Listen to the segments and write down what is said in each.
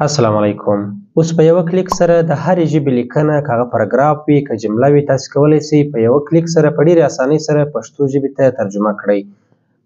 السلام علیکم. اوس په یوه کلیک سره د هرې ژبې لیکنه که هغه پاراګراف وي که جمله وي تاسې کولی سئ په یوه کلیک سره په ډېرې اسانۍ سره پښتو ژبې ته ترجمه کړئ.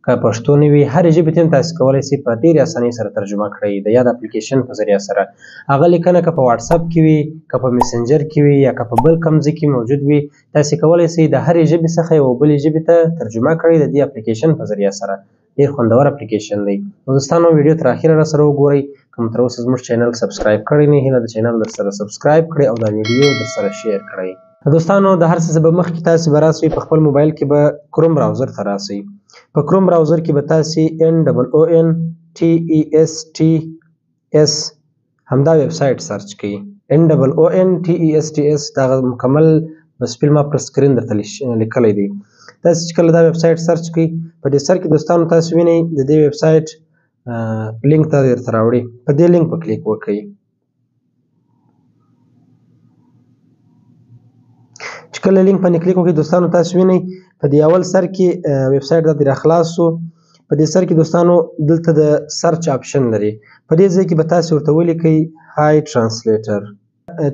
که پښتو نه وي هرې ژبې ته هم تاسې کولی سئ په ډېرې اسانۍ سره ترجمه کړئ د یاد اپلیکیشن په ذریعه سره. هغه لیکنه که په واټساپ کې وي که په میسنجر کې وي یا که په بل کوم ځای کې موجود وي تاسې کولی سئ د هرې ژبې څخه یوه بلې ژبې ته ترجمه کړئ د دې اپلیکیشن په ذریعه سره. ډېر خوندور اپلیکیشن دی. نو دوستانو ویډیو تر اخره راسره وګورئ. که مو تر اوسه زموږ چینل سبسکرایب کړی نه هیله د چینل درسره سبسکرایب کړئ او دا ویډیو درسره شیر کړئ. دوستانو د هر څه به مخکې تاسې به راسئ په خپل موبایل کې به کروم براوزر ته راسئ. په کروم براوزر کې به تاسې NONTESTS همدا ویب سایټ سرچ کړئ. NONTESTS دغه مکمل سپیل ما پر سکرین درته لیکلی دی. تاسې چې کله دا ویب سایټ سرچ کړئ په دې سر کې دوستانو تاسې وینئ د دې ویب سایټ لینک ته درته راوړي. په دې لینک په کلیک وکړئ. چې کله لینک باندې کلیک وکړئ دوستانو تاسې وینئ په دې اول سر کې ویب سایټ دا را خلاص شو. په دې سر کې دوستانو دلته د سرچ آپشن لري. په دې ځای کې به تاسې ورته ولیکئ های ټرانسلیټر.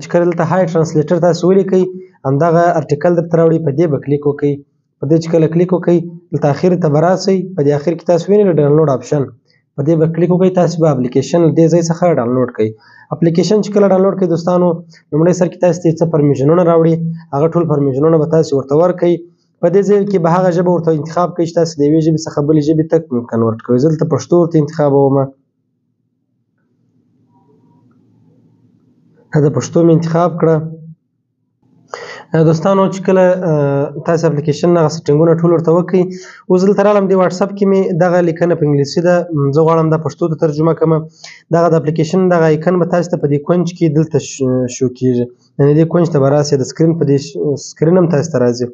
چې کله دلته های ټرانسلیټر تاسې ولیکئ همدغه ارټیکل درته راوړي. په دې به کلیک وکړئ. په دې چې کله کلیک وکړئ دلته اخر ته به راسئ. په دې اخر کې تاسې وینئ ډاونلوډ آپشن په دې به کلیک وکړئ. تاسې به اپلیکیشن له دې ځای څخه ډاونلوډ کړئ. اپلیکیشن چې کله ډاونلوډ کړئ دوستانو لومړی سر کې تاسې ته څه پرمیشنونه راوړي هغه ټول پرمیشنونه به تاسې ورته ورکړئ. په دې ځای کې به هغه ژبه ورته انتخاب کړئ چې تاسې د یوې ژبې څخه بلې ژبې ته کنورټ کوئ. زه دلته پښتو ورته انتخابومه. دا پښتو مې انتخاب کړه. دوستانو چې کله تاسې اپلیکیشن هغه سیټینګونه ټول ورته وکړئ اوس دلته رالم دې واټساپ کې مې دغه لیکنه په انګلیسي ده زه غواړم دا پښتو ته ترجمه کړمه. دغه د اپلیکیشن دغه ایکن به تاسې ته په دې کونج کې دلته شو کېږي یعنې دې کونج ته به راسئ د سکرین په دې سکرین هم تاسې ته راځي.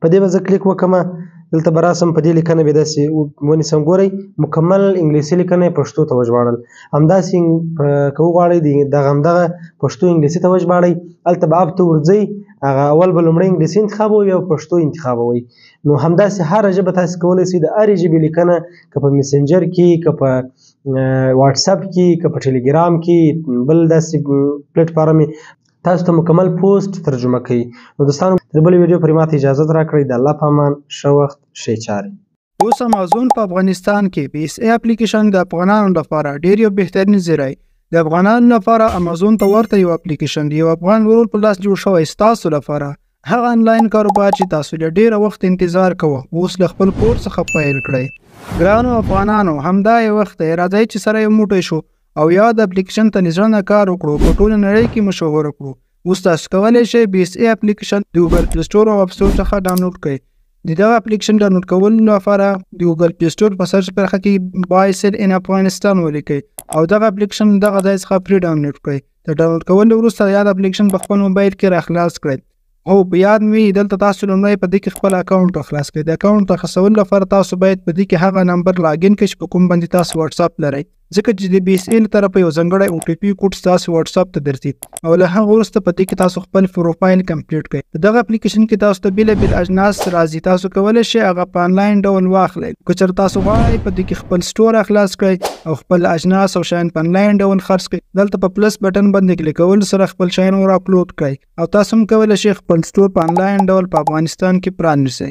په دې به زه کلیک وکړم دلته به راسم په دې لیکنه به داسې ونیسم. ګورئ مکمل انګلیسي لیکنه یې پښتو ته وژباړل. همداسې که وغواړئ همدغه پښتو انګلیسي ته وژباړئ هلته به اپ ته ورځئ هغه اول به لومړی انګلیسي انتخابوئ او پښتو انتخابوئ. نو همداسې هره ژبه تاسې کولی سئ د هرې ژبې لیکنه که په میسنجر کې که په واټساپ کې که په ټیلیګرام کې بل داسې پلیټفارم تاسو ته مکمل پوسټ ترجمه کوي. نو دوستانو تر بلې ویډیو پورې ماته اجازه راکړئ. د الله په امان ښه وخت ښې چارې. اوس امازون په افغانستان کې PSA اپلیکیشن د افغانانو لپاره ډېر یو بهترین ذریعه د افغانانو لپاره امازون ته ورته یو اپلیکیشن دی. یو افغان ورور په لاس جوړ شوی ستاسو لپاره هغه انلاین کاروبار چې تاسو له ډېره وخت انتظار کوه اوس له خپل کور څخه پیل کړئ. ګرانو افغانانو همدا یو وخت دی راځئ چې سره یو موټی شو او یا د اپلیکیشن ته نظرانه کار وکړو په ټوله نړۍ کې مشهوره کړو. اوس تاسو کولی شئ PSA اپلیکیشن د ګوګل پلی سټور او اپ سټور څخه ډاونلوډ کړئ. د دغه اپلیکیشن ډاونلوډ کولو لپاره د ګوګل پلی سټور په سرچ برخه کې بای سیل ان افغانستان ولیکئ او دغه اپلیکیشن دغه ځای څخه پرې ډاونلوډ کړئ. د ډاونلوډ کولو وروسته یاد اپلیکیشن په خپل موبایل کې راخلاص کړئ او په یاد مې دلته تاسو لومړی په دې کې خپل اکاونټ راخلاص کړئ. د اکاونټ راخلاصولو لپاره تاسو باید په دې کې هغه نمبر لاګین کړئ چې په کوم باندې تاسو واټساپ لرئ ځکه چې د PSA له طرفه یو ځانګړی OTP کوډ ستاسو واټساپ ته درځي او له هغه وروسته په دې کې تاسو خپل پروفایل کمپلیټ کړئ. په دغه اپلیکیشن کې تاسو ته بېلابېل اجناس راځي تاسو کولی شئ هغه په آنلاین ډول واخلئ. که چېرته تاسو غواړئ په دې کې خپل سټور راخلاص کړئ او خپل اجناس او شیان په آنلاین ډول خرڅ کړئ. دلته په پلس بټن باندې کلیک کولو سره خپل شیان ور اپلوډ کړئ او تاسو هم کولی شئ خپل سټور په آنلاین ډول په افغانستان کې پرانیسئ.